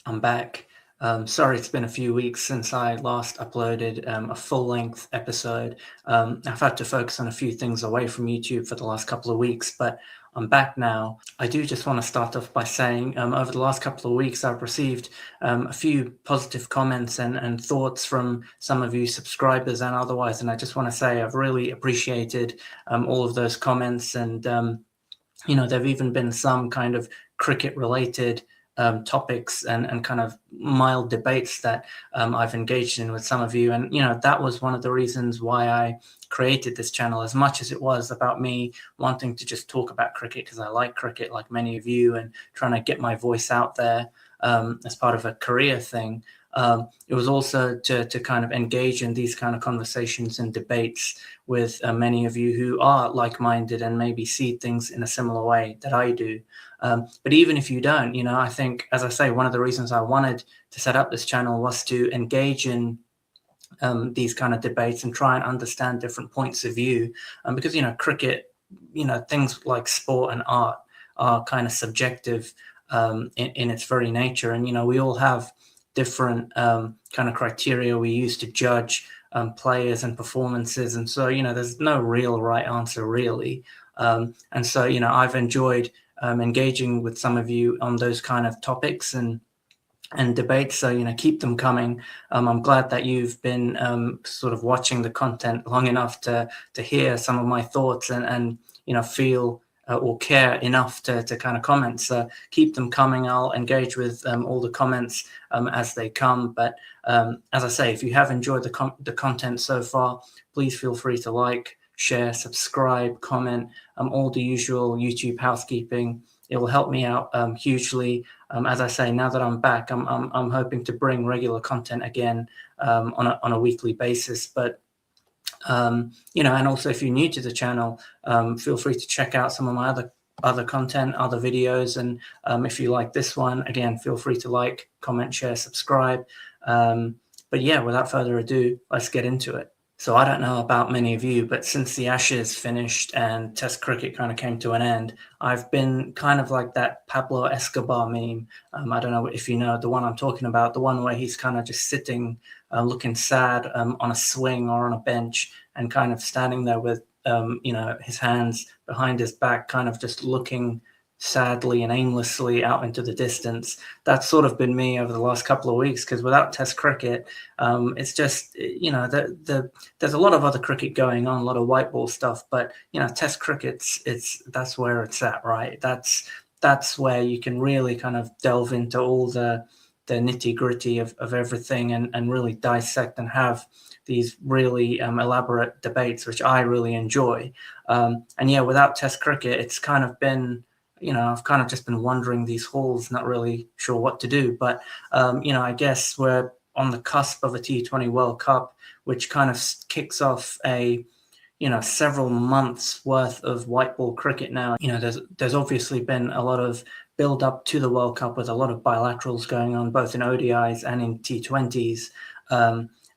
I'm back. Sorry, it's been a few weeks since I last uploaded a full-length episode. I've had to focus on a few things away from YouTube for the last couple of weeks, but I'm back now. I do just want to start off by saying over the last couple of weeks, I've received a few positive comments and thoughts from some of you subscribers and otherwise, and I just want to say I've really appreciated all of those comments, and there've even been some kind of cricket-related topics and kind of mild debates that I've engaged in with some of you. And, that was one of the reasons why I created this channel, as much as it was about me wanting to just talk about cricket because I like cricket like many of you and trying to get my voice out there as part of a career thing. It was also to kind of engage in these kind of conversations and debates with many of you who are like-minded and maybe see things in a similar way that I do. But even if you don't, I think, as I say, one of the reasons I wanted to set up this channel was to engage in these kind of debates and try and understand different points of view. Because, cricket, things like sport and art are kind of subjective in its very nature. And, we all have different kind of criteria we use to judge players and performances. And so, there's no real right answer, really. And so, I've enjoyed engaging with some of you on those kind of topics and debates. So, keep them coming. I'm glad that you've been sort of watching the content long enough to hear some of my thoughts and feel or care enough to kind of comment. So keep them coming. I'll engage with all the comments as they come. But as I say, if you have enjoyed the content so far, please feel free to like, share, subscribe, comment, all the usual YouTube housekeeping. It will help me out hugely. As I say, now that I'm back, I'm hoping to bring regular content again on a weekly basis. But and also if you're new to the channel, feel free to check out some of my other content, other videos. And if you like this one, again, feel free to like, comment, share, subscribe. But yeah, without further ado, let's get into it. So I don't know about many of you, but since the Ashes finished and Test cricket kind of came to an end, I've been kind of like that Pablo Escobar meme. I don't know if you know the one I'm talking about, the one where he's kind of just sitting, looking sad on a swing or on a bench and kind of standing there with, his hands behind his back, kind of just looking sadly and aimlessly out into the distance. That's sort of been me over the last couple of weeks, because without Test cricket, it's just, there's a lot of other cricket going on, a lot of white ball stuff, but, Test cricket's, that's where it's at, right? That's where you can really kind of delve into all the nitty gritty of everything and really dissect and have these really elaborate debates, which I really enjoy. And yeah, without Test cricket, it's kind of been, I've kind of just been wandering these halls, not really sure what to do. But, I guess we're on the cusp of a T20 World Cup, which kind of kicks off a, several months worth of white ball cricket now. There's obviously been a lot of build up to the World Cup with a lot of bilaterals going on, both in ODIs and in T20s.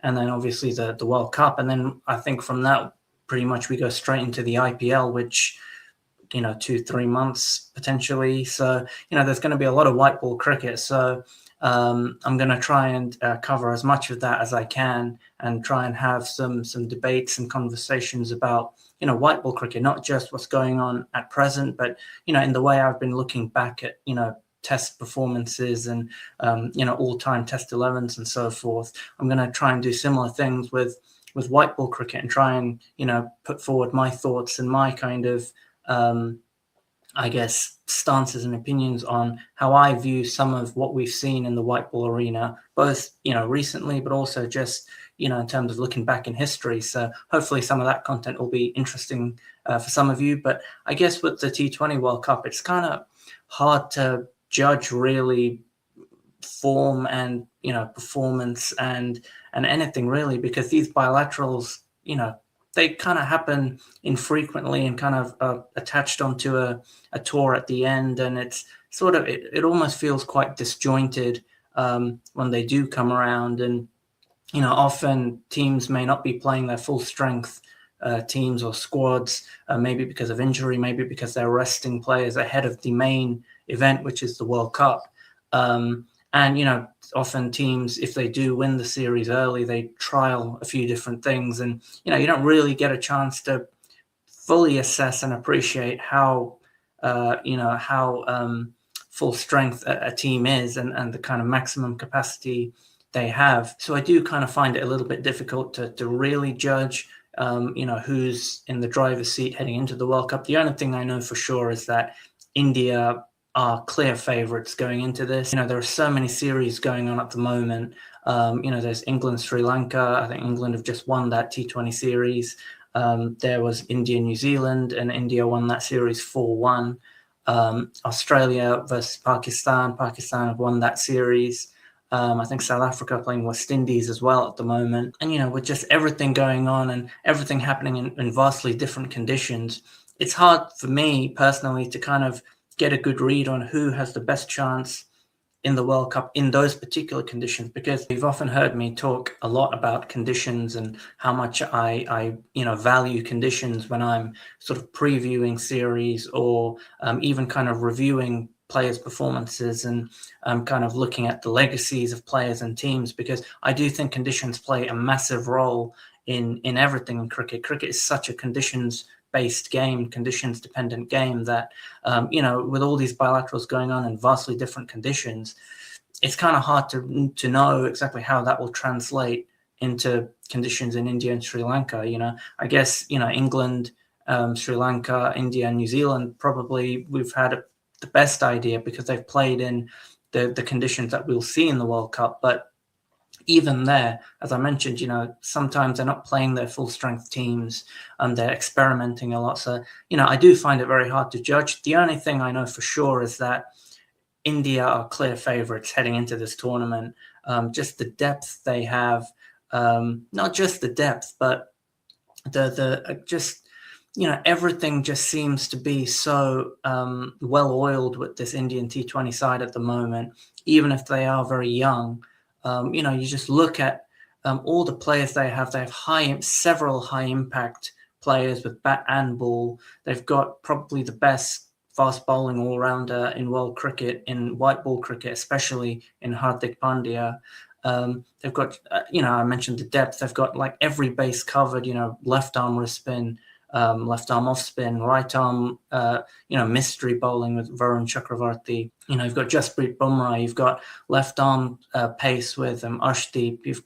And then obviously the World Cup. And then I think from that, pretty much we go straight into the IPL, which 2-3 months potentially. So, there's going to be a lot of white ball cricket. So I'm going to try and cover as much of that as I can and try and have some debates and conversations about, white ball cricket, not just what's going on at present, but, in the way I've been looking back at, Test performances and, all-time Test 11s and so forth. I'm going to try and do similar things with white ball cricket and try and, put forward my thoughts and my kind of, I guess, stances and opinions on how I view some of what we've seen in the white ball arena, both, recently, but also just, in terms of looking back in history. So hopefully some of that content will be interesting for some of you. But I guess with the T20 World Cup, it's kind of hard to judge really form and, performance and anything really, because these bilaterals, they kind of happen infrequently and kind of attached onto a tour at the end. And it's sort of, it almost feels quite disjointed when they do come around. And, often teams may not be playing their full strength, teams or squads, maybe because of injury, maybe because they're resting players ahead of the main event, which is the World Cup. And, often teams, if they do win the series early, they trial a few different things. And, you don't really get a chance to fully assess and appreciate how, full strength a team is, and the kind of maximum capacity they have. So I do kind of find it a little bit difficult to really judge, who's in the driver's seat heading into the World Cup. The only thing I know for sure is that India are clear favorites going into this. There are so many series going on at the moment. There's England, Sri Lanka. I think England have just won that T20 series. There was India, New Zealand, and India won that series 4-1. Australia versus Pakistan. Pakistan have won that series. I think South Africa playing West Indies as well at the moment. And, with just everything going on and everything happening in vastly different conditions, it's hard for me personally to kind of get a good read on who has the best chance in the World Cup in those particular conditions, because you've often heard me talk a lot about conditions and how much I value conditions when I'm sort of previewing series, or even kind of reviewing players' performances, and kind of looking at the legacies of players and teams, because I do think conditions play a massive role in everything in cricket. Cricket is such a conditions-based game, conditions-dependent game, that, with all these bilaterals going on in vastly different conditions, it's kind of hard to know exactly how that will translate into conditions in India and Sri Lanka. I guess, England, Sri Lanka, India, and New Zealand, probably we've had the best idea because they've played in the conditions that we'll see in the World Cup. But even there, as I mentioned, sometimes they're not playing their full strength teams, and they're experimenting a lot. So, I do find it very hard to judge. The only thing I know for sure is that India are clear favorites heading into this tournament. Just the depth they have, not just the depth, but everything just seems to be so well-oiled with this Indian T20 side at the moment, even if they are very young. You just look at all the players they have. They have several high-impact players with bat and ball. They've got probably the best fast bowling all-rounder in world cricket, in white ball cricket, especially in Hardik Pandya. They've got, I mentioned the depth. They've got like every base covered, left arm wrist spin, left arm off spin, right arm, mystery bowling with Varun Chakravarti. You've got Jasprit Bumrah. You've got left arm pace with Arshdeep.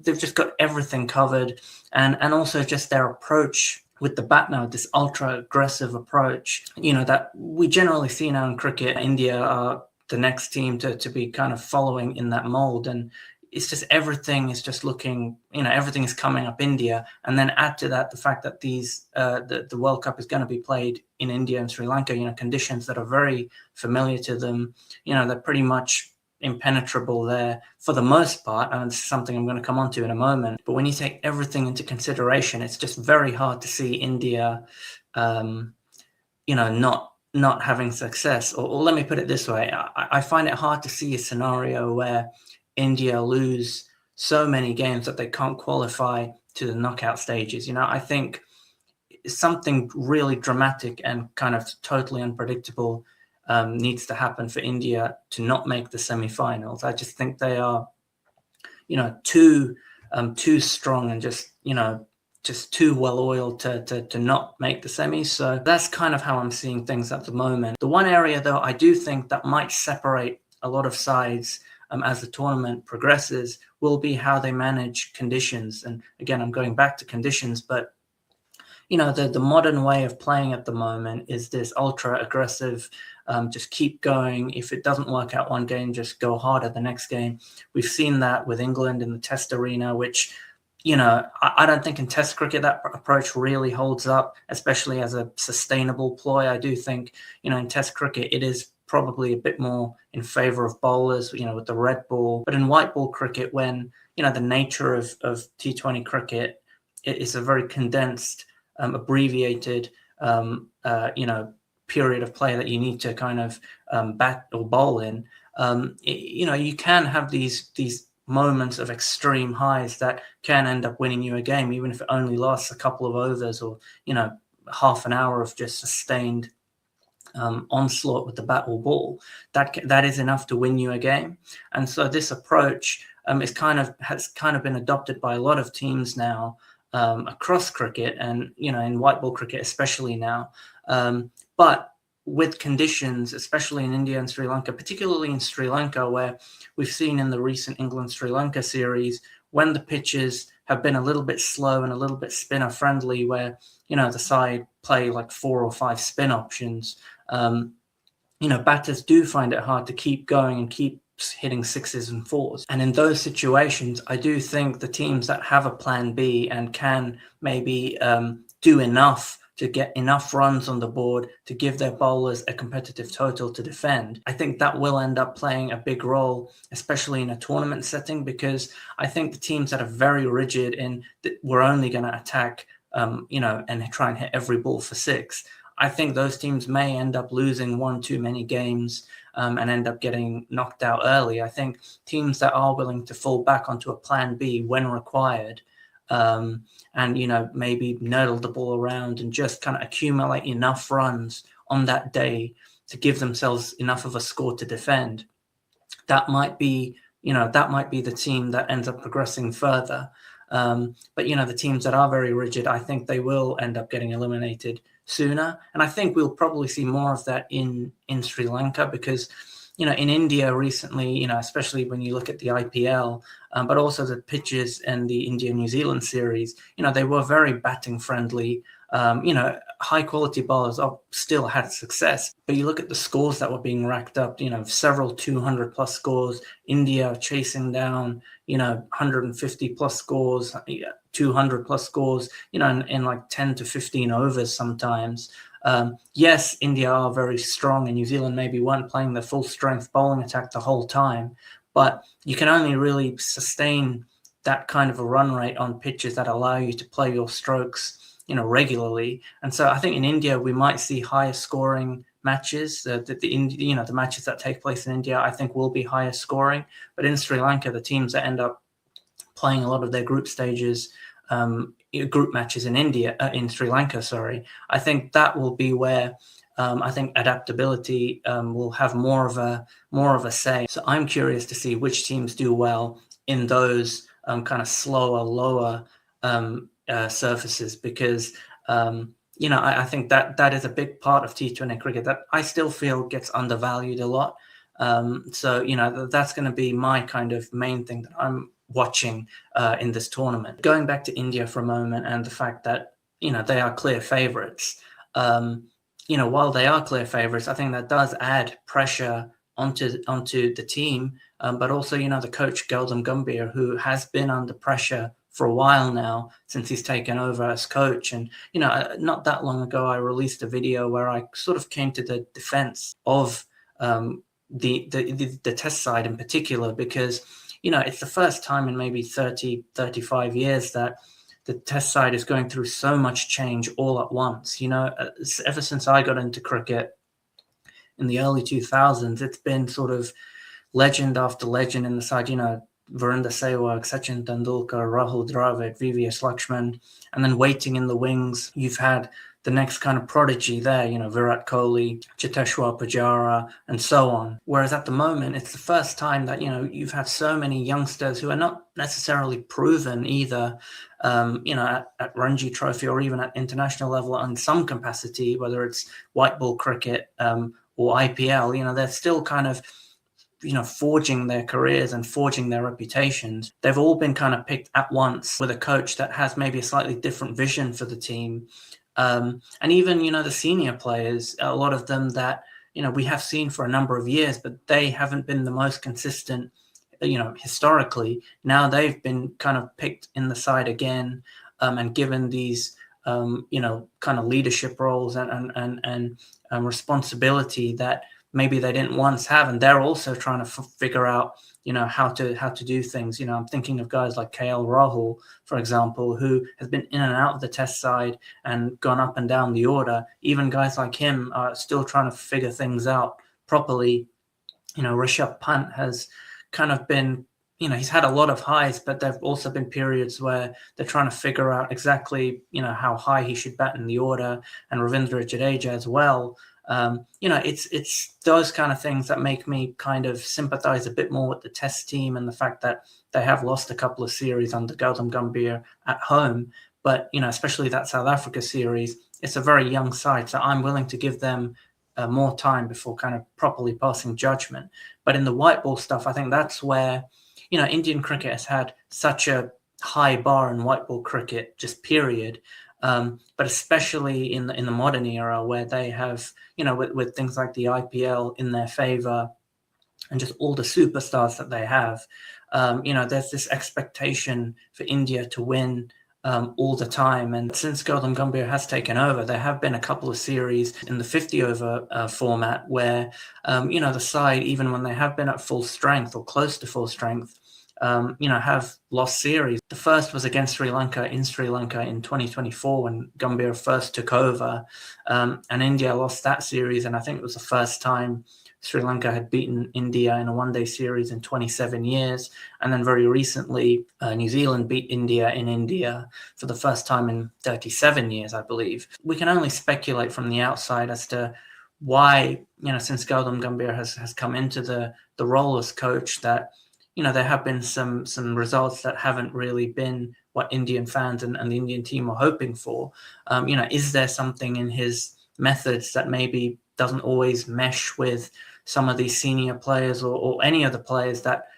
They've just got everything covered, and also just their approach with the bat now, this ultra aggressive approach, that we generally see now in cricket. India are the next team to be kind of following in that mold, and it's just everything is just looking, everything is coming up India. And then add to that the fact that the World Cup is going to be played in India and Sri Lanka, conditions that are very familiar to them. They're pretty much impenetrable there for the most part, and it's something I'm going to come on to in a moment. But when you take everything into consideration, it's just very hard to see India, not having success. Or let me put it this way. I find it hard to see a scenario where India lose so many games that they can't qualify to the knockout stages. I think something really dramatic and kind of totally unpredictable needs to happen for India to not make the semi-finals. I just think they are, too strong and just too well-oiled to not make the semis. So that's kind of how I'm seeing things at the moment. The one area, though, I do think that might separate a lot of sides as the tournament progresses will be how they manage conditions. And again, I'm going back to conditions, but the modern way of playing at the moment is this ultra aggressive, just keep going. If it doesn't work out one game, just go harder the next game. We've seen that with England in the Test arena, which, I don't think in Test cricket that approach really holds up, especially as a sustainable ploy. I do think, in Test cricket, it is probably a bit more in favor of bowlers, with the red ball. But in white ball cricket, when, the nature of T20 cricket, it is a very condensed, abbreviated, period of play that you need to kind of bat or bowl in. You can have these moments of extreme highs that can end up winning you a game, even if it only lasts a couple of overs or, half an hour of just sustained onslaught with the bat or ball, that is enough to win you a game. And so this approach has kind of been adopted by a lot of teams now across cricket, and in white ball cricket especially now. But with conditions, especially in India and Sri Lanka, particularly in Sri Lanka, where we've seen in the recent England-Sri Lanka series, when the pitches have been a little bit slow and a little bit spinner friendly, where the side play like 4 or 5 spin options, batters do find it hard to keep going and keep hitting 6s and 4s. And in those situations, I do think the teams that have a plan B and can maybe do enough to get enough runs on the board to give their bowlers a competitive total to defend, I think that will end up playing a big role, especially in a tournament setting, because I think the teams that are very rigid in that we're only going to attack, and try and hit every ball for 6, I think those teams may end up losing one too many games and end up getting knocked out early. I think teams that are willing to fall back onto a plan B when required, and maybe nurdle the ball around and just kind of accumulate enough runs on that day to give themselves enough of a score to defend, that might be the team that ends up progressing further. But the teams that are very rigid, I think they will end up getting eliminated sooner. And I think we'll probably see more of that in Sri Lanka, because in India recently, especially when you look at the IPL, but also the pitches in the India-New Zealand series, they were very batting friendly. High quality bowlers still had success, but you look at the scores that were being racked up, several 200 plus scores, India chasing down, 150 plus scores, 200 plus scores, in like 10 to 15 overs sometimes. Yes, India are very strong, and New Zealand maybe weren't playing their full strength bowling attack the whole time, but you can only really sustain that kind of a run rate on pitches that allow you to play your strokes regularly. And so I think in India we might see higher scoring matches. The matches that take place in India, I think, will be higher scoring. But in Sri Lanka, the teams that end up playing a lot of their group stages, group matches in Sri Lanka, I think that will be where I think adaptability will have more of a say. So I'm curious to see which teams do well in those kind of slower, lower surfaces, because I think that is a big part of T20 cricket that I still feel gets undervalued a lot. So that's going to be my kind of main thing that I'm watching in this tournament. Going back to India for a moment, and the fact that they are clear favorites. While they are clear favorites, I think that does add pressure onto the team. But also, the coach Gautam Gambhir, who has been under pressure for a while now since he's taken over as coach. And, not that long ago, I released a video where I sort of came to the defense of the test side in particular, because, it's the first time in maybe 30, 35 years that the test side is going through so much change all at once. Ever since I got into cricket in the early 2000s, it's been sort of legend after legend in the side, Virender Sehwag, Sachin Tendulkar, Rahul Dravid, VVS Lakshman, and then waiting in the wings, you've had the next kind of prodigy there, Virat Kohli, Cheteshwar Pujara, and so on. Whereas at the moment, it's the first time that, you've had so many youngsters who are not necessarily proven either, at Ranji Trophy or even at international level in some capacity, whether it's white ball cricket or IPL, they're still kind of forging their careers and forging their reputations. They've all been kind of picked at once with a coach that has maybe a slightly different vision for the team. And even, the senior players, a lot of them that, we have seen for a number of years, but they haven't been the most consistent, historically. Now they've been kind of picked in the side again, and given these, kind of leadership roles and responsibility that maybe they didn't once have, and they're also trying to figure out, how to do things. I'm thinking of guys like KL Rahul, for example, who has been in and out of the test side and gone up and down the order. Even guys like him are still trying to figure things out properly. Rishabh Pant has kind of been, he's had a lot of highs, but there've also been periods where they're trying to figure out exactly, how high he should bat in the order, and Ravindra Jadeja as well. It's those kind of things that make me kind of sympathize a bit more with the Test team and the fact that they have lost a couple of series under Gautam Gambhir at home. But, especially that South Africa series, it's a very young side, so I'm willing to give them more time before kind of properly passing judgment. But in the white ball stuff, I think that's where, Indian cricket has had such a high bar in white ball cricket, just period. But especially in the modern era where they have, with things like the IPL in their favor and just all the superstars that they have, there's this expectation for India to win all the time. And since Gautam Gambhir has taken over, there have been a couple of series in the 50-over format where, the side, even when they have been at full strength or close to full strength, have lost series. The first was against Sri Lanka in 2024 when Gambhir first took over, and India lost that series. And I think it was the first time Sri Lanka had beaten India in a one-day series in 27 years. And then very recently, New Zealand beat India in India for the first time in 37 years, I believe. We can only speculate from the outside as to why, since Gautam Gambhir has come into the role as coach, that there have been some results that haven't really been what Indian fans and the Indian team are hoping for. Is there something in his methods that maybe doesn't always mesh with some of these senior players or any of the players that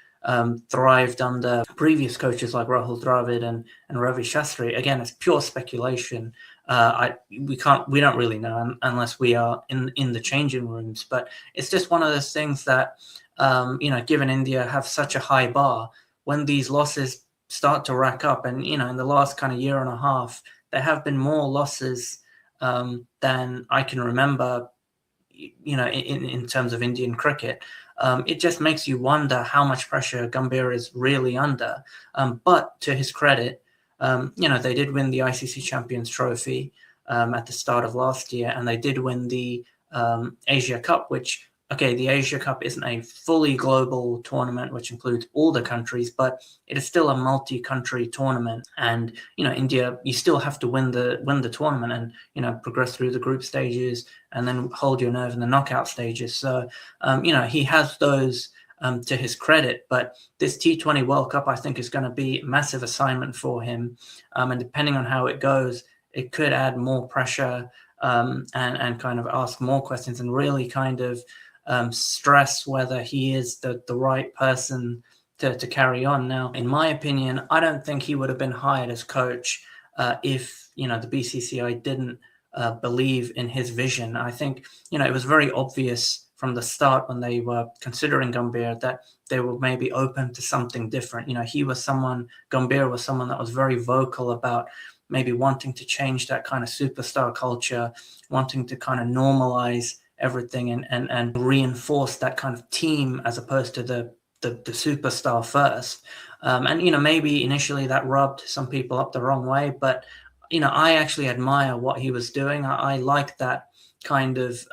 thrived under previous coaches like Rahul Dravid and Ravi Shastri? Again, it's pure speculation. We don't really know unless we are in the changing rooms. But it's just one of those things that, given India have such a high bar, when these losses start to rack up, and, in the last kind of year and a half, there have been more losses than I can remember, in terms of Indian cricket. It just makes you wonder how much pressure Gambhir is really under. But to his credit, they did win the ICC Champions Trophy at the start of last year, and they did win the Asia Cup, which, the Asia Cup isn't a fully global tournament, which includes all the countries, but it is still a multi-country tournament. And, India, you still have to win the tournament and, progress through the group stages and then hold your nerve in the knockout stages. So, he has those to his credit, but this T20 World Cup, I think, is going to be a massive assignment for him. And depending on how it goes, it could add more pressure and kind of ask more questions and really kind of stress whether he is the right person to carry on. Now, in my opinion, I don't think he would have been hired as coach if, the BCCI didn't believe in his vision. I think, it was very obvious from the start when they were considering Gambhir that they were maybe open to something different. Gambhir was someone that was very vocal about maybe wanting to change that kind of superstar culture, wanting to kind of normalize everything and reinforce that kind of team as opposed to the superstar first. And maybe initially that rubbed some people up the wrong way, but I actually admire what he was doing. I like that kind of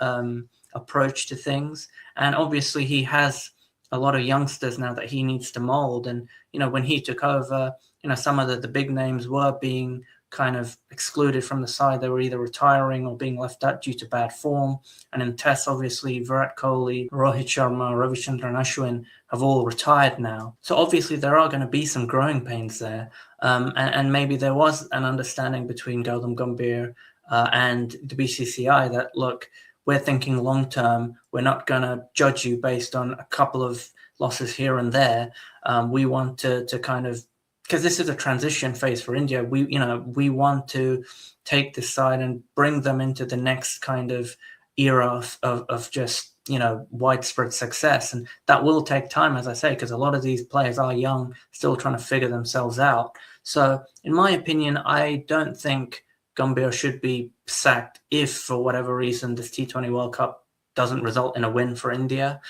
approach to things. And obviously he has a lot of youngsters now that he needs to mold. And when he took over, some of the big names were being kind of excluded from the side. They were either retiring or being left out due to bad form. And in Tests, obviously, Virat Kohli, Rohit Sharma, Ravichandran Ashwin have all retired now. So obviously there are going to be some growing pains there. And maybe there was an understanding between Gautam Gambhir and the BCCI that, look, we're thinking long term. We're not going to judge you based on a couple of losses here and there. We want to kind of, because this is a transition phase for India, we want to take this side and bring them into the next kind of era of just, widespread success. And that will take time, as I say, because a lot of these players are young, still trying to figure themselves out. So in my opinion, I don't think Gambhir should be sacked if, for whatever reason, this T20 World Cup doesn't result in a win for India.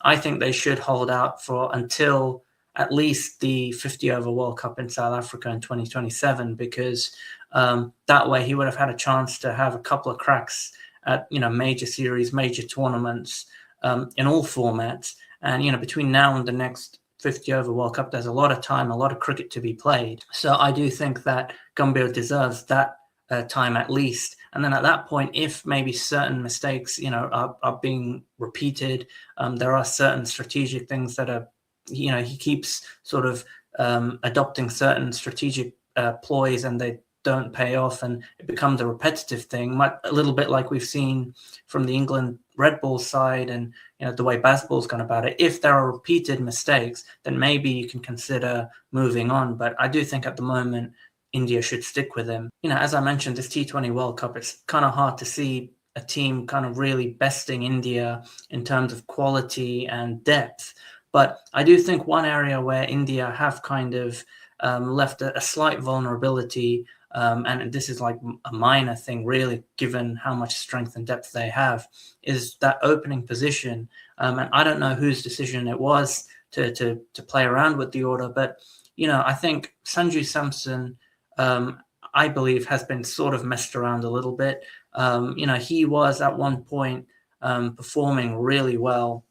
I think they should hold out until at least the 50-over World Cup in South Africa in 2027, because that way he would have had a chance to have a couple of cracks at, major series, major tournaments in all formats. And, between now and the next 50-over World Cup, there's a lot of time, a lot of cricket to be played. So I do think that Gambhir deserves that time at least. And then at that point, if maybe certain mistakes, are being repeated, there are certain strategic things that are, he keeps sort of adopting certain strategic ploys, and they don't pay off, and it becomes a repetitive thing, a little bit like we've seen from the England Red Bull side, and the way Bazball's gone about it. If there are repeated mistakes, then maybe you can consider moving on. But I do think at the moment India should stick with him. As I mentioned, this T20 World Cup, it's kind of hard to see a team kind of really besting India in terms of quality and depth. But I do think one area where India have kind of left a slight vulnerability, and this is like a minor thing really, given how much strength and depth they have, is that opening position. And I don't know whose decision it was to play around with the order, but I think Sanju Samson, I believe, has been sort of messed around a little bit. He was at one point performing really well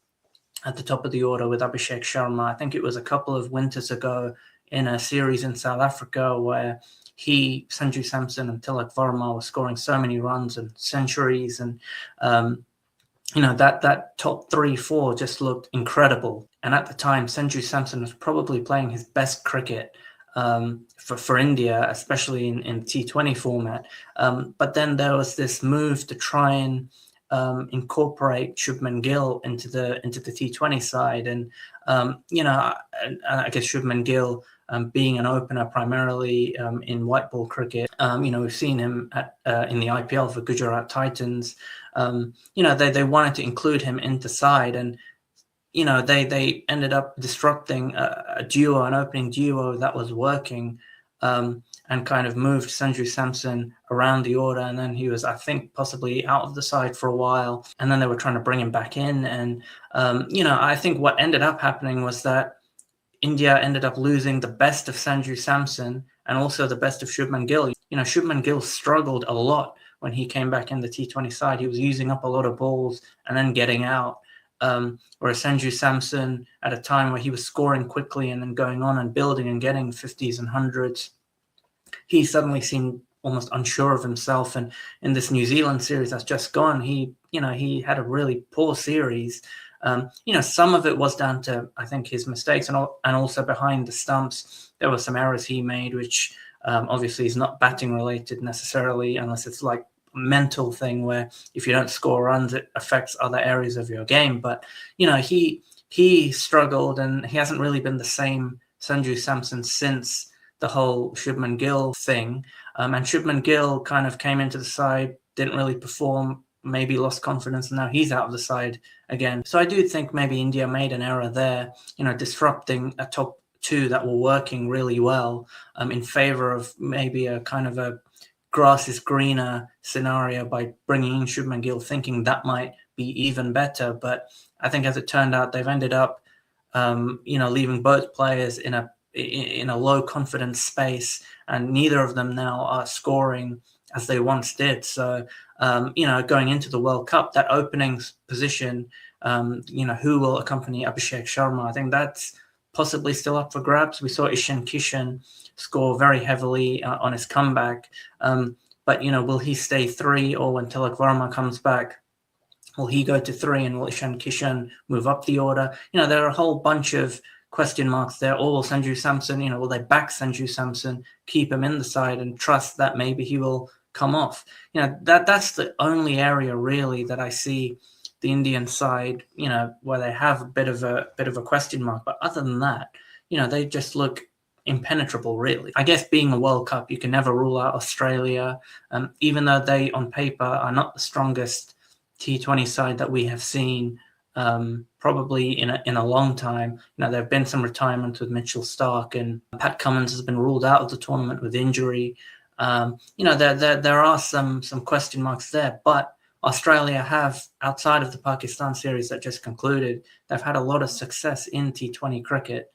at the top of the order with Abhishek Sharma. I think it was a couple of winters ago in a series in South Africa where Sanju Samson and Tilak Varma were scoring so many runs and centuries, and that top 3-4 just looked incredible. And at the time, Sanju Samson was probably playing his best cricket for India, especially in T20 format. But then there was this move to try and incorporate Shubman Gill into the T20 side, and I guess Shubman Gill, being an opener primarily in white ball cricket, we've seen him in the IPL for Gujarat Titans. They wanted to include him into side, and they ended up disrupting an opening duo that was working, and kind of moved Sanju Samson around the order. And then he was, I think, possibly out of the side for a while. And then they were trying to bring him back in. And, I think what ended up happening was that India ended up losing the best of Sanju Samson and also the best of Shubman Gill. Shubman Gill struggled a lot when he came back in the T20 side. He was using up a lot of balls and then getting out. Whereas Sanju Samson, at a time where he was scoring quickly and then going on and building and getting 50s and 100s, he suddenly seemed almost unsure of himself. And in this New Zealand series that's just gone, he had a really poor series. Some of it was down to, I think, his mistakes, and also behind the stumps, there were some errors he made, which obviously is not batting related necessarily, unless it's like a mental thing where if you don't score runs, it affects other areas of your game. But, he struggled, and he hasn't really been the same Sanju Samson since the whole Shubman Gill thing. And Shubman Gill kind of came into the side, didn't really perform, maybe lost confidence, and now he's out of the side again. So I do think maybe India made an error there, disrupting a top two that were working really well in favor of maybe a kind of a grass is greener scenario by bringing in Shubman Gill, thinking that might be even better. But I think as it turned out, they've ended up, leaving both players in a low confidence space, and neither of them now are scoring as they once did. So, going into the World Cup, that opening position, who will accompany Abhishek Sharma, I think that's possibly still up for grabs. We saw Ishan Kishan score very heavily on his comeback. But, will he stay 3, or when Tilak Varma comes back, will he go to 3, and will Ishan Kishan move up the order? There are a whole bunch of question marks there. Or will Sanju Samson, will they back Sanju Samson, keep him in the side and trust that maybe he will come off? That's the only area really that I see the Indian side, where they have a bit of a question mark. But other than that, they just look impenetrable, really. I guess being a World Cup, you can never rule out Australia, even though they on paper are not the strongest T20 side that we have seen probably in a long time. There have been some retirements with Mitchell Starc, and Pat Cummins has been ruled out of the tournament with injury. There are some question marks there, but Australia have, outside of the Pakistan series that just concluded, they've had a lot of success in T20 cricket.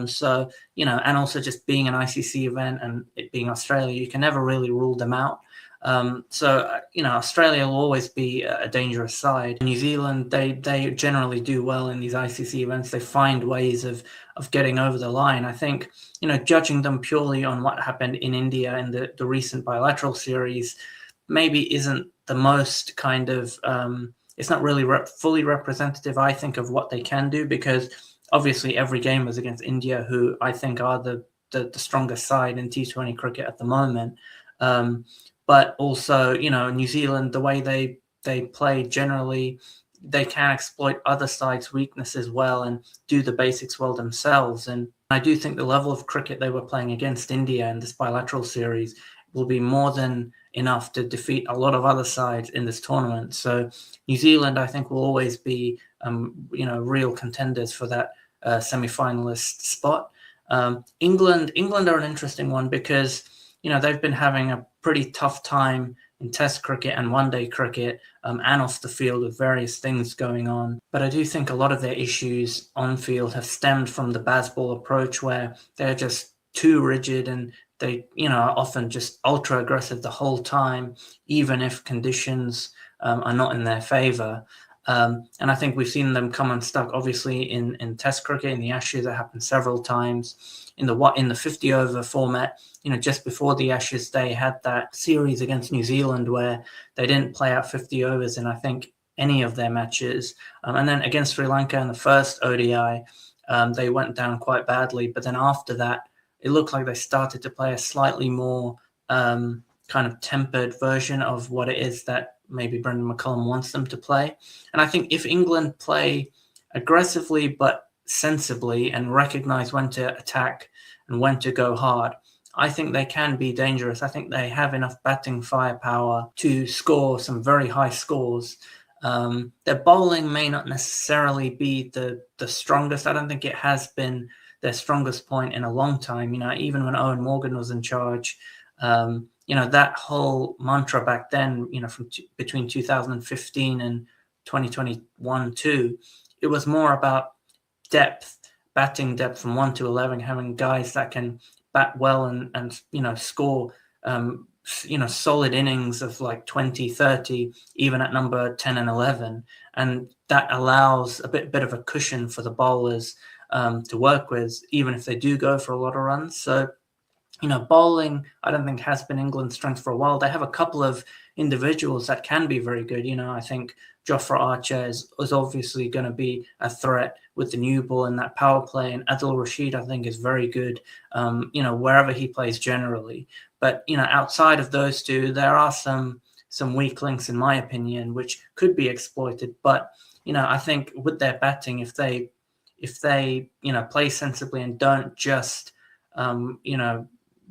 So, and also just being an ICC event and it being Australia, you can never really rule them out. Australia will always be a dangerous side. New Zealand, they generally do well in these ICC events. They find ways of getting over the line. I think, judging them purely on what happened in India in the recent bilateral series maybe isn't the most kind of, it's not really fully representative, I think, of what they can do, because obviously every game was against India, who I think are the strongest side in T20 cricket at the moment. But also, New Zealand, the way they play generally, they can exploit other sides' weaknesses well and do the basics well themselves. And I do think the level of cricket they were playing against India in this bilateral series will be more than enough to defeat a lot of other sides in this tournament. So New Zealand, I think, will always be, real contenders for that semi-finalist spot. England are an interesting one because, they've been having a pretty tough time in Test cricket and one-day cricket, and off the field with various things going on. But I do think a lot of their issues on field have stemmed from the Bazball approach, where they're just too rigid and they, are often just ultra aggressive the whole time, even if conditions are not in their favor. And I think we've seen them come unstuck, obviously, in Test cricket, in the Ashes. That happened several times. In the 50-over format, just before the Ashes, they had that series against New Zealand where they didn't play out 50 overs in, I think, any of their matches. And then against Sri Lanka in the first ODI, they went down quite badly. But then after that, it looked like they started to play a slightly more kind of tempered version of what it is that maybe Brendan McCullum wants them to play. And I think if England play aggressively but sensibly and recognize when to attack and when to go hard, I think they can be dangerous. I think they have enough batting firepower to score some very high scores. Their bowling may not necessarily be the strongest. I don't think it has been their strongest point in a long time. Even when Owen Morgan was in charge, that whole mantra back then, from between 2015 and 2021-2, it was more about depth, batting depth from 1 to 11, having guys that can bat well and score, solid innings of like 20, 30, even at number 10 and 11. And that allows a bit of a cushion for the bowlers to work with, even if they do go for a lot of runs. So, bowling, I don't think has been England's strength for a while. They have a couple of individuals that can be very good. I think Jofra Archer is obviously going to be a threat with the new ball in that power play. And Adil Rashid, I think, is very good, wherever he plays generally. But, outside of those two, there are some weak links, in my opinion, which could be exploited. But, I think with their batting, if they play sensibly and don't just,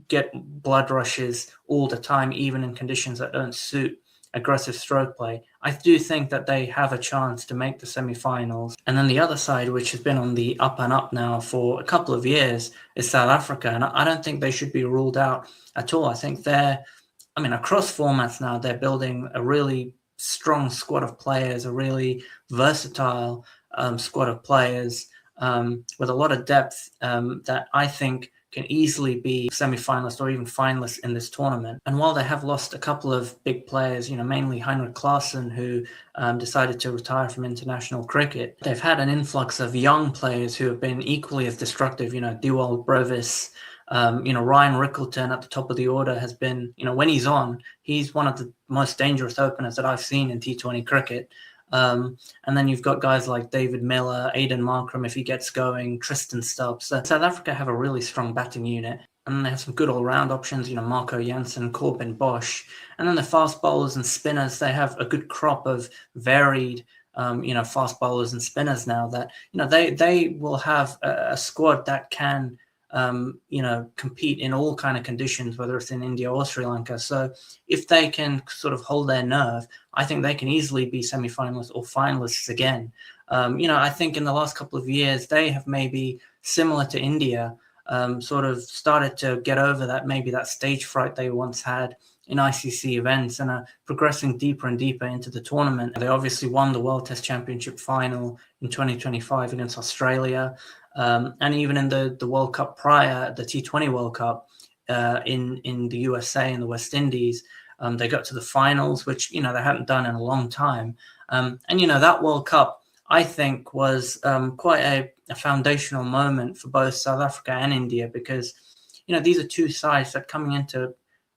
get blood rushes all the time, even in conditions that don't suit aggressive stroke play, I do think that they have a chance to make the semi-finals. And then the other side, which has been on the up and up now for a couple of years, is South Africa. And I don't think they should be ruled out at all. I think across formats now, they're building a really strong squad of players, a really versatile squad of players with a lot of depth that I think can easily be semi-finalists or even finalists in this tournament. And while they have lost a couple of big players, mainly Heinrich Klaassen, who decided to retire from international cricket, they've had an influx of young players who have been equally as destructive. Dewald Brevis, Ryan Rickleton at the top of the order has been, when he's on, he's one of the most dangerous openers that I've seen in T20 cricket. And then you've got guys like David Miller, Aidan Markram if he gets going, Tristan Stubbs. So South Africa have a really strong batting unit, and they have some good all-round options, Marco Jansen, Corbin Bosch. And then the fast bowlers and spinners, they have a good crop of varied, fast bowlers and spinners now that, they will have a squad that can compete in all kind of conditions, whether it's in India or Sri Lanka. So if they can sort of hold their nerve, I think they can easily be semi-finalists or finalists again. I think in the last couple of years, they have maybe similar to India, sort of started to get over that stage fright they once had in ICC events and are progressing deeper and deeper into the tournament. They obviously won the World Test Championship final in 2025 against Australia. And even in the World Cup prior, the T20 World Cup in the USA and the West Indies, They got to the finals, which, they hadn't done in a long time. And, that World Cup, I think, was quite a foundational moment for both South Africa and India, because, these are two sides that coming into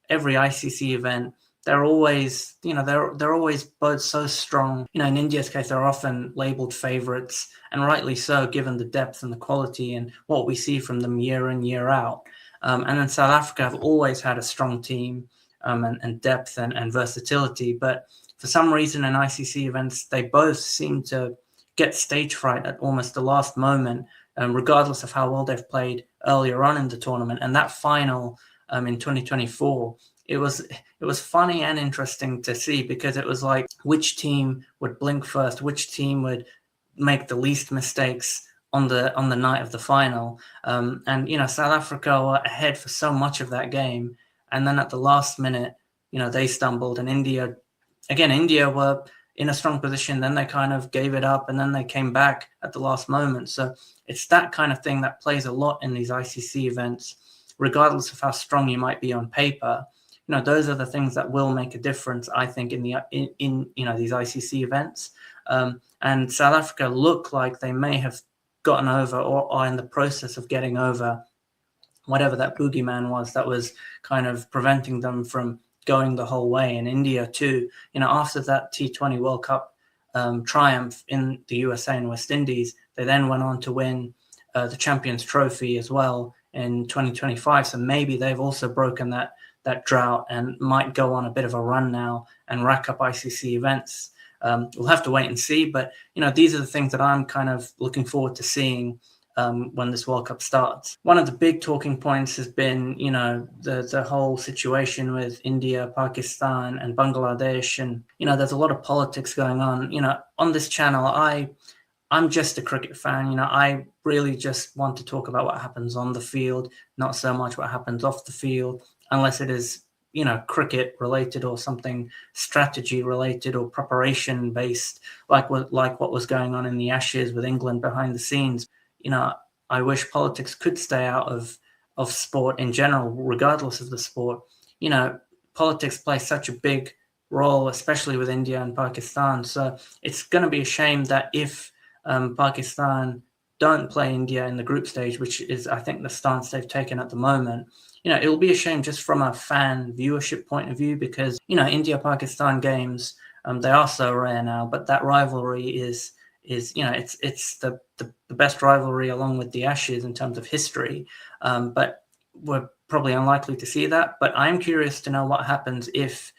every ICC event, they're always, they're always both so strong. In India's case, they're often labeled favorites, and rightly so, given the depth and the quality and what we see from them year in, year out. And then South Africa have always had a strong team, and depth and versatility. But for some reason in ICC events, they both seem to get stage fright at almost the last moment, regardless of how well they've played earlier on in the tournament. And that final in 2024, it was funny and interesting to see, because it was like which team would blink first, which team would make the least mistakes on the night of the final. And South Africa were ahead for so much of that game, and then at the last minute, they stumbled, and India were in a strong position. Then they kind of gave it up, and then they came back at the last moment. So it's that kind of thing that plays a lot in these ICC events, regardless of how strong you might be on paper. Those are the things that will make a difference, I think, in these ICC events. And South Africa look like they may have gotten over, or are in the process of getting over, whatever that boogeyman was that was kind of preventing them from going the whole way. And India too, after that T20 World Cup triumph in the USA and West Indies, they then went on to win the Champions Trophy as well in 2025. So maybe they've also broken that drought and might go on a bit of a run now and rack up ICC events. We'll have to wait and see, but these are the things that I'm kind of looking forward to seeing when this World Cup starts. One of the big talking points has been, the whole situation with India, Pakistan, and Bangladesh, and there's a lot of politics going on. On this channel, I'm just a cricket fan. I really just want to talk about what happens on the field, not so much what happens off the field, unless it is cricket related or something strategy related or preparation based, like what was going on in the Ashes with England behind the scenes. I wish politics could stay out of sport in general, regardless of the sport. Politics play such a big role, especially with India and Pakistan. So it's going to be a shame that if Pakistan don't play India in the group stage, which is, I think, the stance they've taken at the moment, it will be a shame just from a fan viewership point of view, because, India-Pakistan games, they are so rare now, but that rivalry is it's the best rivalry along with the Ashes in terms of history. But we're probably unlikely to see that. But I'm curious to know what happens if,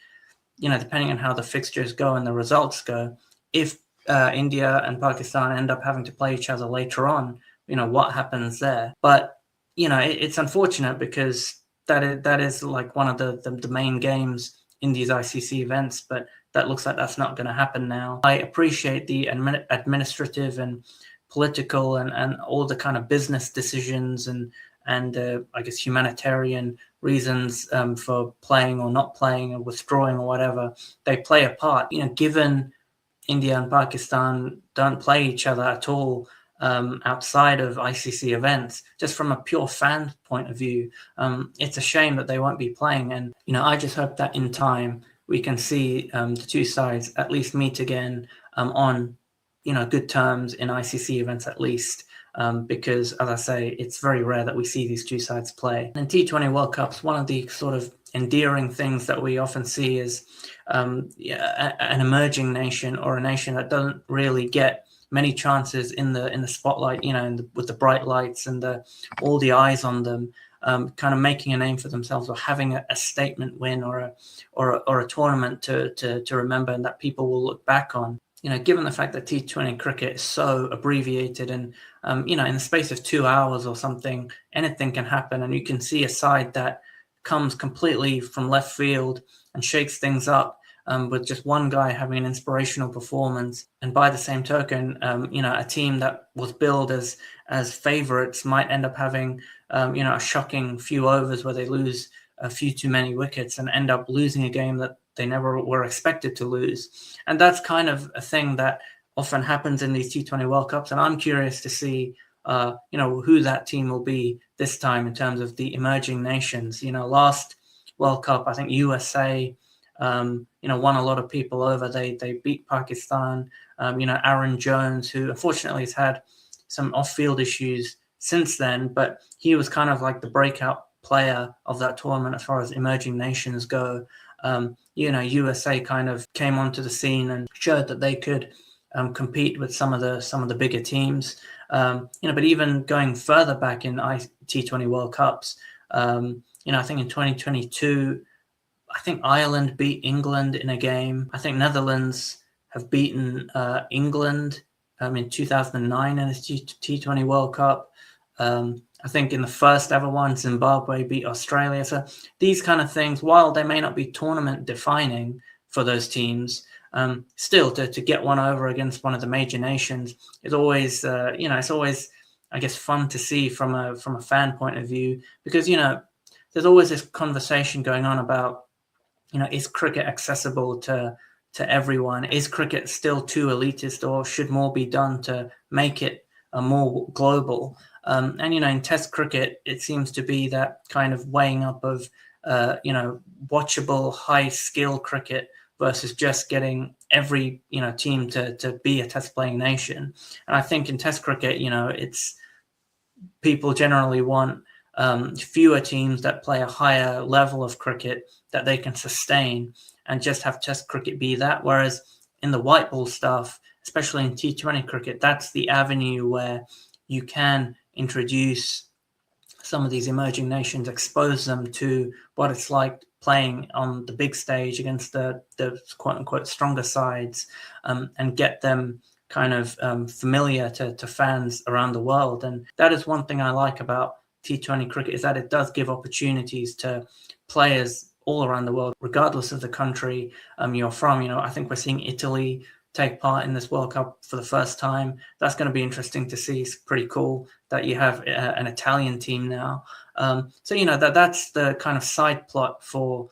depending on how the fixtures go and the results go, if India and Pakistan end up having to play each other later on, what happens there. But it's unfortunate, because that is like one of the main games in these ICC events, but that looks like that's not going to happen now. I appreciate the administrative and political and all the kind of business decisions and I guess humanitarian reasons for playing or not playing or withdrawing or whatever. They play a part. Given India and Pakistan don't play each other at all outside of ICC events, just from a pure fan point of view, it's a shame that they won't be playing. And, I just hope that in time we can see the two sides at least meet again on, good terms in ICC events at least, because, as I say, it's very rare that we see these two sides play. In T20 World Cups, one of the sort of endearing things that we often see is an emerging nation, or a nation that doesn't really get many chances in the spotlight, with the bright lights and all the eyes on them, kind of making a name for themselves, or having a statement win or a tournament to remember, and that people will look back on. Given the fact that T20 cricket is so abbreviated, and in the space of 2 hours or something, anything can happen, and you can see a side that comes completely from left field and shakes things up, with just one guy having an inspirational performance. And by the same token, a team that was billed as favorites might end up having, a shocking few overs where they lose a few too many wickets and end up losing a game that they never were expected to lose. And that's kind of a thing that often happens in these T20 World Cups. And I'm curious to see, who that team will be this time in terms of the emerging nations. Last World Cup, I think USA won a lot of people over. They beat Pakistan. Aaron Jones, who unfortunately has had some off-field issues since then, but he was kind of like the breakout player of that tournament as far as emerging nations go. USA kind of came onto the scene and showed that they could compete with some of the bigger teams. But even going further back in T20 World Cups, I think in 2022, I think Ireland beat England in a game. I think Netherlands have beaten England in 2009 in the T20 World Cup. I think in the first ever one, Zimbabwe beat Australia. So these kind of things, while they may not be tournament defining for those teams, still to get one over against one of the major nations is always, it's always, I guess, fun to see from a fan point of view, because, there's always this conversation going on about, is cricket accessible to everyone? Is cricket still too elitist, or should more be done to make it more global? In Test cricket, it seems to be that kind of weighing up of, watchable, high-skill cricket versus just getting every, team to be a Test-playing nation. And I think in Test cricket, it's people generally want fewer teams that play a higher level of cricket that they can sustain and just have Test cricket be that. Whereas in the white ball stuff, especially in T20 cricket, that's the avenue where you can introduce some of these emerging nations, expose them to what it's like playing on the big stage against the quote unquote stronger sides, and get them kind of familiar to fans around the world. And that is one thing I like about T20 cricket, is that it does give opportunities to players all around the world, regardless of the country you're from. I think we're seeing Italy take part in this World Cup for the first time. That's going to be interesting to see. It's pretty cool that you have an Italian team now. That's the kind of side plot for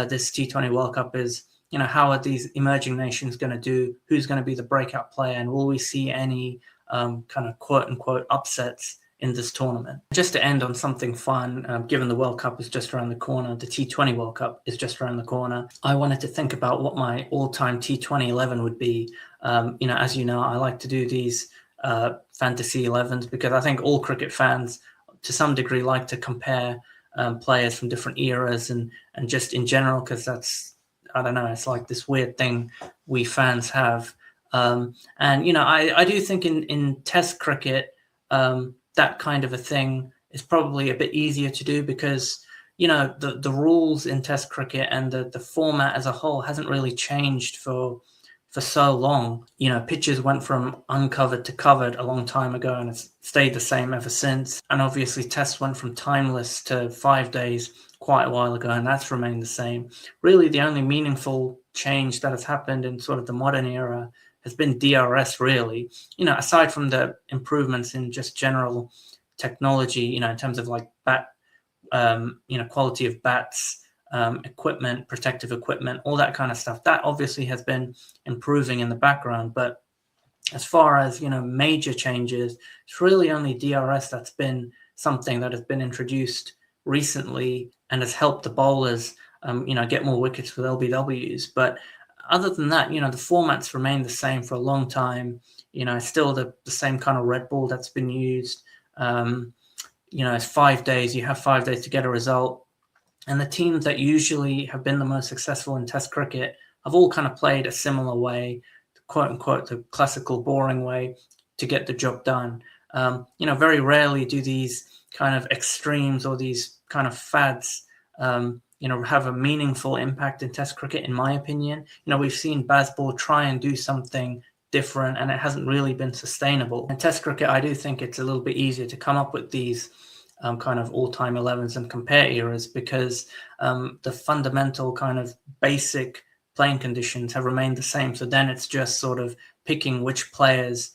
this T20 World Cup is, how are these emerging nations going to do? Who's going to be the breakout player? And will we see any kind of quote unquote upsets in this tournament? Just to end on something fun, given the World Cup is just around the corner, the T20 World Cup is just around the corner, I wanted to think about what my all-time T20 11 would be. As you know, I like to do these fantasy 11s because I think all cricket fans to some degree like to compare players from different eras and just in general, because that's, I don't know, it's like this weird thing we fans have. I do think in Test cricket, that kind of a thing is probably a bit easier to do because, the rules in Test cricket and the format as a whole hasn't really changed for so long. Pitches went from uncovered to covered a long time ago, and it's stayed the same ever since. And obviously Tests went from timeless to 5 days quite a while ago, and that's remained the same. Really, the only meaningful change that has happened in sort of the modern era has been DRS, really. Aside from the improvements in just general technology, in terms of like bat, quality of bats, equipment, protective equipment, all that kind of stuff, that obviously has been improving in the background. But as far as, major changes, it's really only DRS that's been something that has been introduced recently and has helped the bowlers, get more wickets with LBWs. But other than that, the formats remain the same for a long time. It's still the same kind of red ball that's been used. It's 5 days. You have 5 days to get a result. And the teams that usually have been the most successful in Test cricket have all kind of played a similar way, quote unquote, the classical boring way to get the job done. Very rarely do these kind of extremes or these kind of fads have a meaningful impact in Test cricket, in my opinion. We've seen Bazball try and do something different, and it hasn't really been sustainable. In Test cricket, I do think it's a little bit easier to come up with these kind of all-time 11s and compare eras because the fundamental kind of basic playing conditions have remained the same. So then it's just sort of picking which players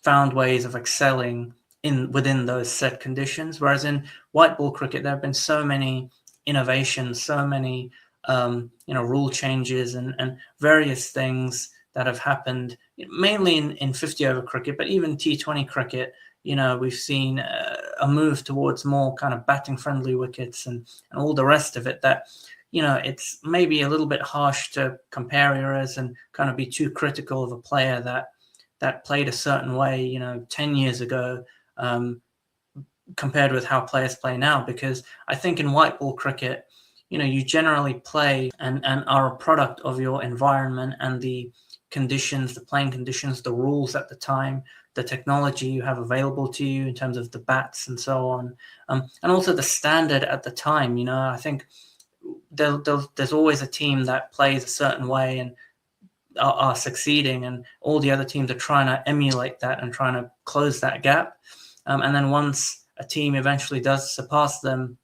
found ways of excelling within those set conditions. Whereas in white ball cricket, there have been so many innovations, so many rule changes and various things that have happened, mainly in 50 over cricket, but even T20 cricket. We've seen a move towards more kind of batting friendly wickets and all the rest of it that it's maybe a little bit harsh to compare eras and kind of be too critical of a player that played a certain way, 10 years ago, compared with how players play now. Because I think in white ball cricket, you generally play and are a product of your environment and the conditions, the playing conditions, the rules at the time, the technology you have available to you in terms of the bats and so on, and also the standard at the time. I think there's always a team that plays a certain way and are succeeding, and all the other teams are trying to emulate that and trying to close that gap. And then once a team eventually does surpass them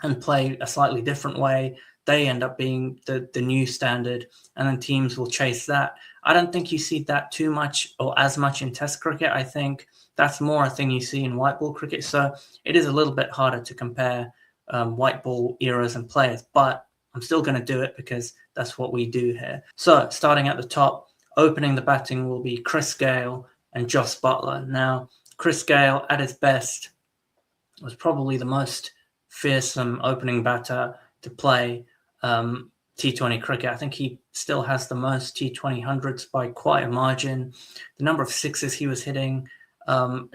and play a slightly different way, they end up being the new standard, and then teams will chase that. I don't think you see that too much or as much in Test cricket. I think that's more a thing you see in white ball cricket. So it is a little bit harder to compare white ball eras and players, but I'm still going to do it because that's what we do here. So starting at the top, opening the batting will be Chris Gayle and Jos Buttler. Now, Chris Gayle at his best was probably the most fearsome opening batter to play T20 cricket. I think he still has the most T20 hundreds by quite a margin. The number of sixes he was hitting,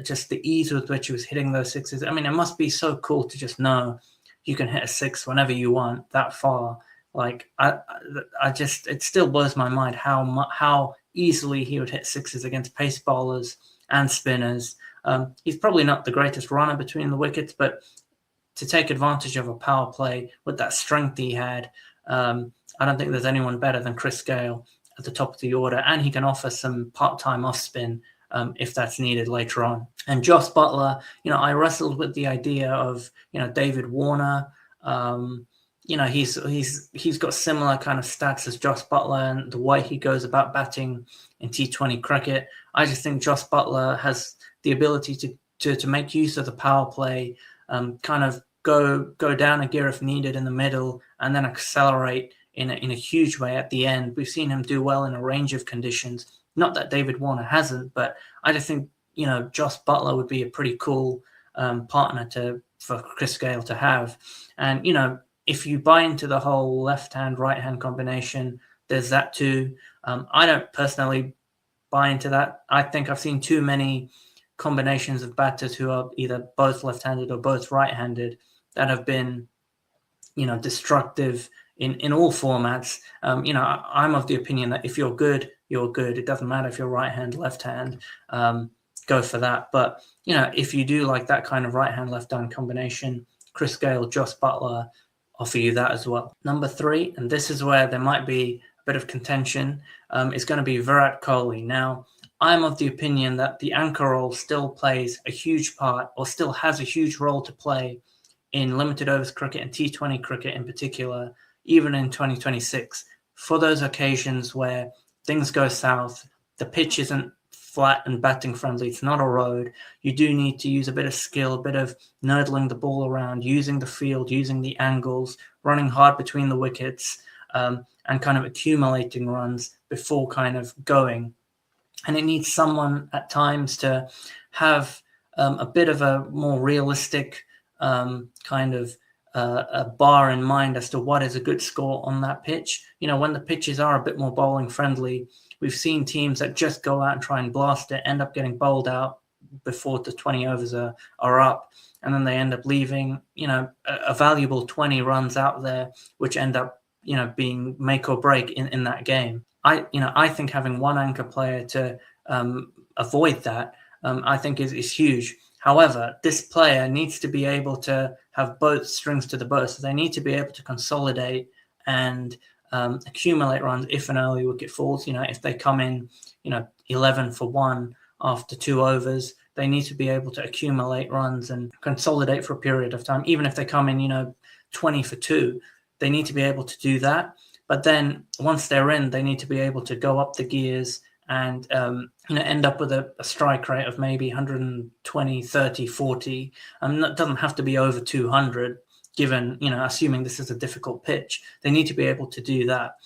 just the ease with which he was hitting those sixes. I mean, it must be so cool to just know you can hit a six whenever you want that far. Like it still blows my mind how easily he would hit sixes against pace bowlers and spinners. He's probably not the greatest runner between the wickets, but to take advantage of a power play with that strength he had, I don't think there's anyone better than Chris Gayle at the top of the order, and he can offer some part-time off-spin if that's needed later on. And Jos Buttler, I wrestled with the idea of, David Warner. He's got similar kind of stats as Jos Buttler and the way he goes about batting in T20 cricket. I just think Jos Buttler has the ability to make use of the power play, kind of go down a gear if needed in the middle, and then accelerate in a huge way at the end. We've seen him do well in a range of conditions. Not that David Warner hasn't, but I just think, Jos Buttler would be a pretty cool partner for Chris Gayle to have. And, if you buy into the whole left-hand, right-hand combination, there's that too. I don't personally buy into that. I think I've seen too many combinations of batters who are either both left-handed or both right-handed that have been, destructive in all formats. I'm of the opinion that if you're good, you're good. It doesn't matter if you're right hand, left hand, go for that. But, if you do like that kind of right hand, left hand combination, Chris Gayle, Jos Buttler offer you that as well. Number 3, and this is where there might be a bit of contention, is going to be Virat Kohli. Now, I'm of the opinion that the anchor role still plays a huge part, or still has a huge role to play in limited overs cricket and T20 cricket in particular, even in 2026, for those occasions where things go south, the pitch isn't flat and batting friendly, it's not a road. You do need to use a bit of skill, a bit of nurdling the ball around, using the field, using the angles, running hard between the wickets, and kind of accumulating runs before kind of going. And it needs someone at times to have a bit of a more realistic kind of a bar in mind as to what is a good score on that pitch. When the pitches are a bit more bowling friendly, we've seen teams that just go out and try and blast it, end up getting bowled out before the 20 overs are up. And then they end up leaving, a valuable 20 runs out there, which end up, being make or break in that game. I think having one anchor player to avoid that, I think is huge. However, this player needs to be able to have both strings to the bow. So they need to be able to consolidate and accumulate runs if an early wicket falls. If they come in, 11 for 1 after 2 overs, they need to be able to accumulate runs and consolidate for a period of time. Even if they come in, 20 for 2, they need to be able to do that. But then once they're in, they need to be able to go up the gears and end up with a strike rate of maybe 120, 30, 40. That doesn't have to be over 200, given, assuming this is a difficult pitch. They need to be able to do that.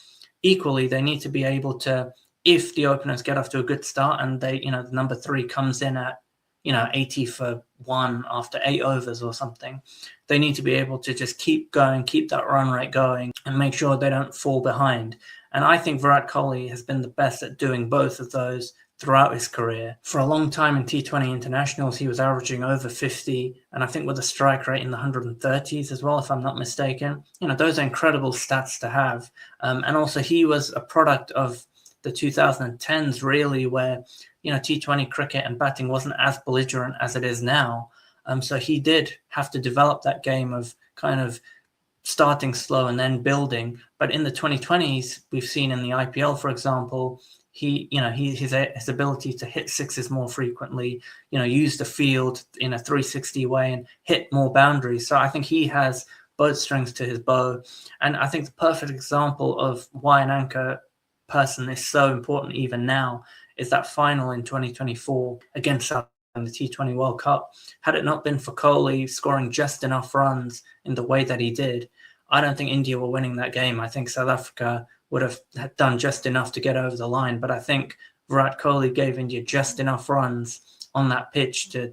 Equally, they need to be able to, if the openers get off to a good start and they, the number 3 comes in at 80 for 1 after 8 overs or something. They need to be able to just keep going, keep that run rate going, and make sure they don't fall behind. And I think Virat Kohli has been the best at doing both of those throughout his career. For a long time in T20 internationals, he was averaging over 50, and I think with a strike rate in the 130s as well, if I'm not mistaken. Those are incredible stats to have. And also he was a product of the 2010s, really, where T20 cricket and batting wasn't as belligerent as it is now. So he did have to develop that game of kind of starting slow and then building. But in the 2020s, we've seen in the IPL, for example, his ability to hit sixes more frequently, use the field in a 360 way and hit more boundaries. So I think he has both strings to his bow. And I think the perfect example of why an anchor person is so important even now is that final in 2024 against South Africa in the T20 World Cup. Had it not been for Kohli scoring just enough runs in the way that he did, I don't think India were winning that game. I think South Africa would have done just enough to get over the line. But I think Virat Kohli gave India just enough runs on that pitch to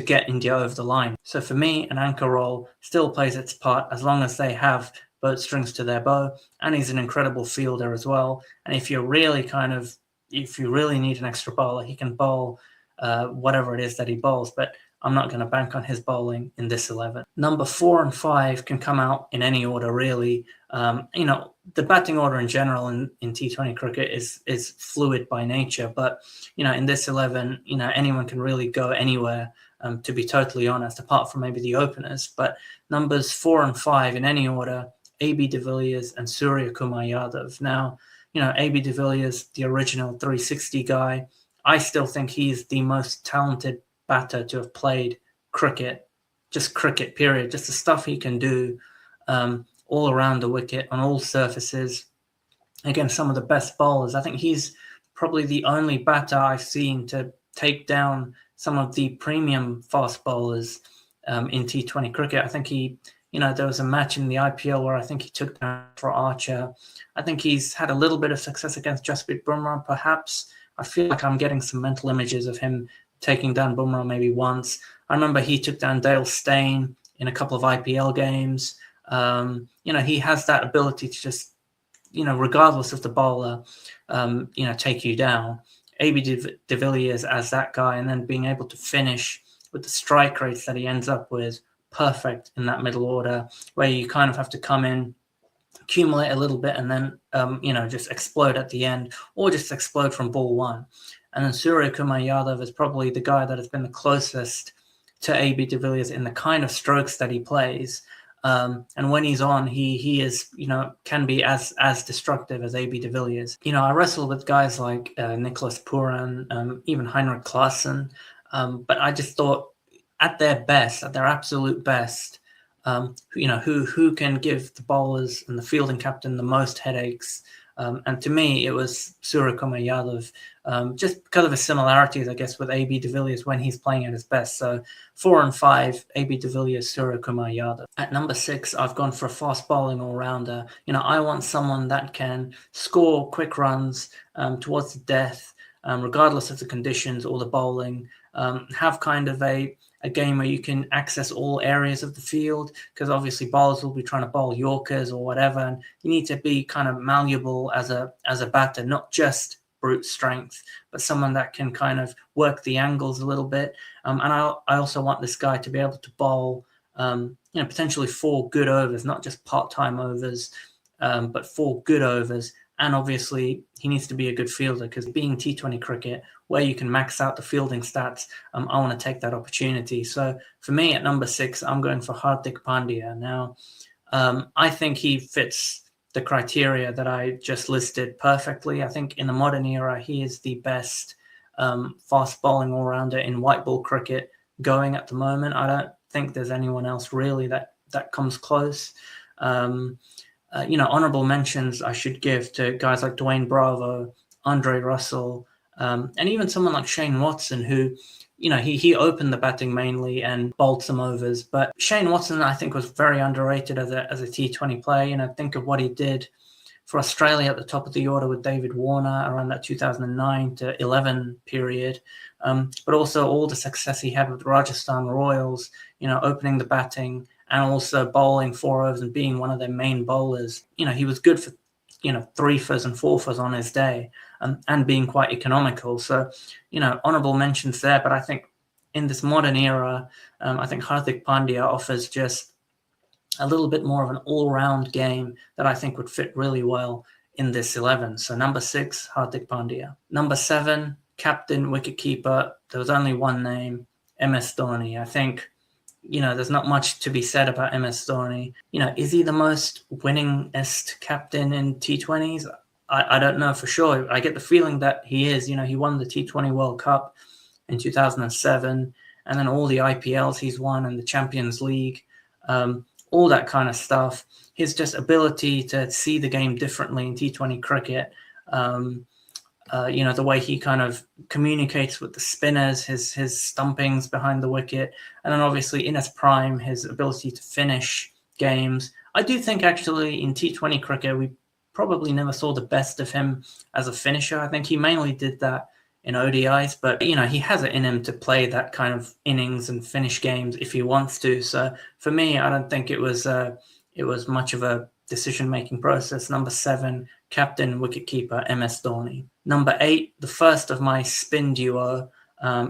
get India over the line. So for me, an anchor role still plays its part as long as they have both strings to their bow, and he's an incredible fielder as well. And if you really need an extra bowler, he can bowl whatever it is that he bowls, but I'm not going to bank on his bowling in this 11. Number 4 and 5 can come out in any order, really. The batting order in general in T20 cricket is fluid by nature, but in this 11, anyone can really go anywhere. To be totally honest, apart from maybe the openers. But numbers 4 and 5 in any order: AB de Villiers and Surya Kumar Yadav. Now, AB de Villiers, the original 360 guy, I still think he's the most talented batter to have played cricket, just cricket, period. Just the stuff he can do all around the wicket, on all surfaces, against some of the best bowlers. I think he's probably the only batter I've seen to take down some of the premium fast bowlers in T20 cricket. I think there was a match in the IPL where I think he took down for Archer. I think he's had a little bit of success against Jasprit Bumrah, perhaps. I feel like I'm getting some mental images of him taking down Bumrah maybe once. I remember he took down Dale Steyn in a couple of IPL games. He has that ability to just, regardless of the bowler, take you down. AB de Villiers as that guy, and then being able to finish with the strike rates that he ends up with, perfect in that middle order, where you kind of have to come in, accumulate a little bit, and then just explode at the end, or just explode from ball one. And then Surya Kumar Yadav is probably the guy that has been the closest to AB de Villiers in the kind of strokes that he plays. And when he's on, he is, can be as destructive as AB de Villiers. I wrestle with guys like Nicholas Puran, even Heinrich Klaassen, but I just thought at their best, at their absolute best, who can give the bowlers and the fielding captain the most headaches. And to me, it was Surya Kumar Yadav, just because of his similarities, I guess, with AB de Villiers when he's playing at his best. So 4 and 5, AB de Villiers, Surya Kumar Yadav. At number 6, I've gone for a fast bowling all-rounder. I want someone that can score quick runs towards the death, regardless of the conditions or the bowling, have kind of a game where you can access all areas of the field, because obviously bowlers will be trying to bowl Yorkers or whatever, and you need to be kind of malleable as a batter, not just brute strength, but someone that can kind of work the angles a little bit. And I also want this guy to be able to bowl, potentially 4 good overs, not just part-time overs, but 4 good overs. And obviously, he needs to be a good fielder, because being T20 cricket, where you can max out the fielding stats, I want to take that opportunity. So for me, at number 6, I'm going for Hardik Pandya. Now, I think he fits the criteria that I just listed perfectly. I think in the modern era, he is the best fast bowling all-rounder in white ball cricket going at the moment. I don't think there's anyone else really that comes close. Honorable mentions I should give to guys like Dwayne Bravo, Andre Russell, and even someone like Shane Watson, who, he opened the batting mainly and bowled some overs. But Shane Watson, I think, was very underrated as a T20 player. Think of what he did for Australia at the top of the order with David Warner around that 2009 to 11 period. but also all the success he had with Rajasthan Royals, opening the batting and also bowling 4 overs and being one of their main bowlers. He was good for, 3-fers and 4-fers on his day, and being quite economical. So, honourable mentions there, but I think in this modern era, I think Hardik Pandya offers just a little bit more of an all-round game that I think would fit really well in this 11. So number 6, Hardik Pandya. Number 7, captain, wicketkeeper. There was only one name, MS Dhoni. I think, there's not much to be said about MS Dhoni. Is he the most winningest captain in T20s? I don't know for sure. I get the feeling that he is. He won the T20 World Cup in 2007, and then all the IPLs he's won and the Champions League, all that kind of stuff. His just ability to see the game differently in T20 cricket, the way he kind of communicates with the spinners, his stumpings behind the wicket, and then obviously in his prime, his ability to finish games. I do think actually in T20 cricket, we probably never saw the best of him as a finisher. I think he mainly did that in ODIs, but he has it in him to play that kind of innings and finish games if he wants to. So for me, I don't think it was much of a decision-making process. Number 7, captain, wicketkeeper, MS Dhoni. Number 8, the first of my spin duo,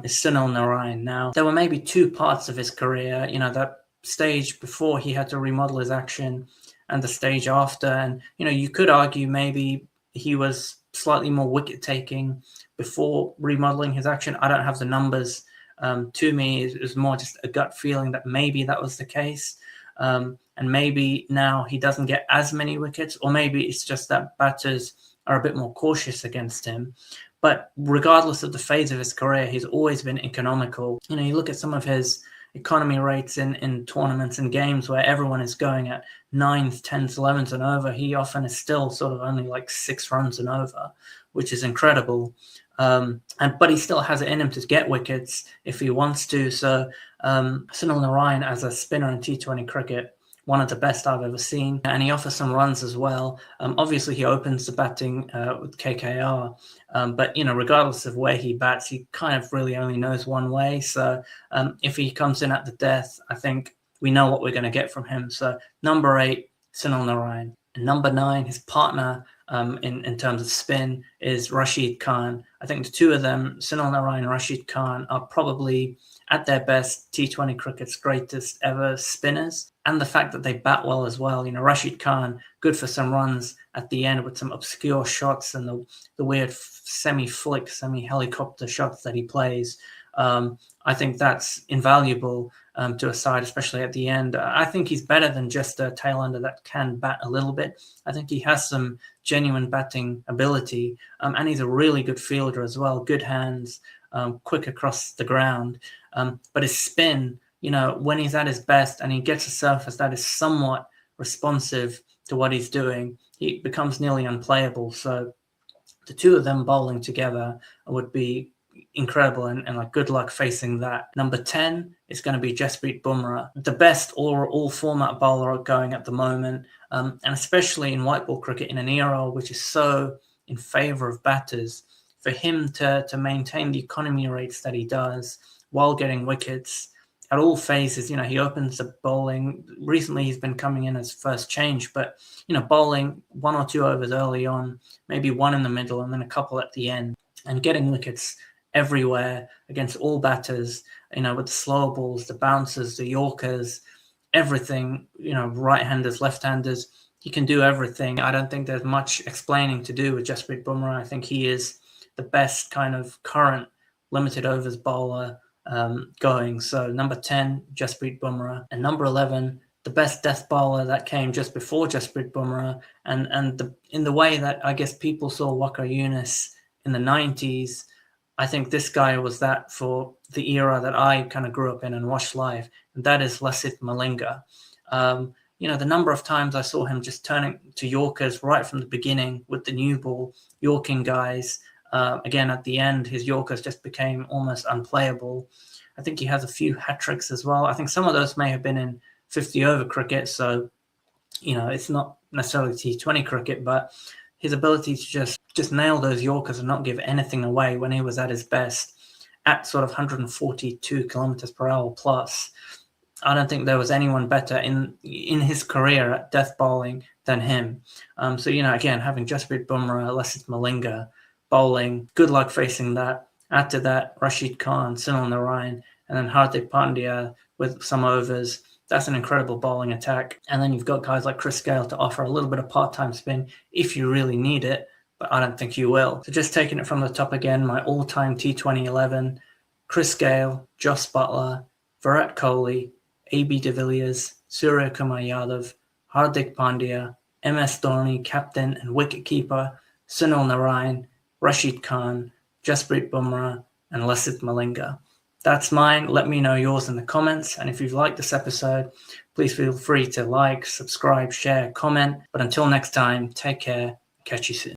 is Sunil Narine. Now, there were maybe 2 parts of his career, that stage before he had to remodel his action and the stage after. And, you could argue maybe he was slightly more wicket-taking before remodeling his action. I don't have the numbers to me. It was more just a gut feeling that maybe that was the case. And maybe now he doesn't get as many wickets, or maybe it's just that batters are a bit more cautious against him. But regardless of the phase of his career, he's always been economical. You look at some of his economy rates in tournaments and games where everyone is going at 9s, 10s, 11s and over. He often is still sort of only like 6 runs and over, which is incredible. But he still has it in him to get wickets if he wants to. So Sunil Narine as a spinner in T20 cricket, one of the best I've ever seen, and he offers some runs as well. Obviously, he opens the batting with KKR, but regardless of where he bats, he kind of really only knows one way. So if he comes in at the death, I think we know what we're going to get from him. So number 8, Sunil Narine. And number 9, his partner in terms of spin is Rashid Khan. I think the 2 of them, Sunil Narine and Rashid Khan, are probably at their best T20 cricket's greatest ever spinners. And the fact that they bat well as well. Rashid Khan, good for some runs at the end with some obscure shots and the weird semi-flick, semi-helicopter shots that he plays. I think that's invaluable to a side, especially at the end. I think he's better than just a tail-ender that can bat a little bit. I think he has some genuine batting ability, and he's a really good fielder as well. Good hands, quick across the ground. But his spin, when he's at his best and he gets a surface that is somewhat responsive to what he's doing, he becomes nearly unplayable. So the 2 of them bowling together would be incredible, and like good luck facing that. Number 10 is going to be Jasprit Bumrah, the best all format bowler going at the moment, and especially in white ball cricket in an era which is so in favor of batters. For him to maintain the economy rates that he does while getting wickets at all phases, he opens the bowling. Recently, he's been coming in as first change, but, bowling 1 or 2 overs early on, maybe 1 in the middle and then a couple at the end, and getting wickets everywhere against all batters, with the slower balls, the bouncers, the Yorkers, everything, right-handers, left-handers. He can do everything. I don't think there's much explaining to do with Jasprit Bumrah. I think he is the best kind of current limited overs bowler going. So number 10, Jasprit Bumrah. And number 11, the best death bowler that came just before Jasprit Bumrah. And in the way that I guess people saw Waqar Younis in the 90s, I think this guy was that for the era that I kind of grew up in and watched live. And that is Lasith Malinga. The number of times I saw him just turning to Yorkers right from the beginning with the new ball, Yorking guys. Again, at the end, his Yorkers just became almost unplayable. I think he has a few hat-tricks as well. I think some of those may have been in 50-over cricket, so, it's not necessarily T20 cricket, but his ability to just nail those Yorkers and not give anything away when he was at his best. at sort of 142 kilometers per hour plus. I don't think there was anyone better in his career at death bowling than him. So, again, having Jasprit Bumrah, Lasith Malinga bowling, good luck facing that. Add to that Rashid Khan, Sunil Narayan, and then Hardik Pandya with some overs. That's an incredible bowling attack. And then you've got guys like Chris Gayle to offer a little bit of part-time spin if you really need it, but I don't think you will. So just taking it from the top again, my all-time T20 11, Chris Gayle, Jos Buttler, Virat Kohli, AB de Villiers, Surya Kumar Yadav, Hardik Pandya, MS Dhoni, captain and wicketkeeper, Sunil Narayan, Rashid Khan, Jasprit Bumrah, and Lasith Malinga. That's mine. Let me know yours in the comments. And if you've liked this episode, please feel free to like, subscribe, share, comment. But until next time, take care. Catch you soon.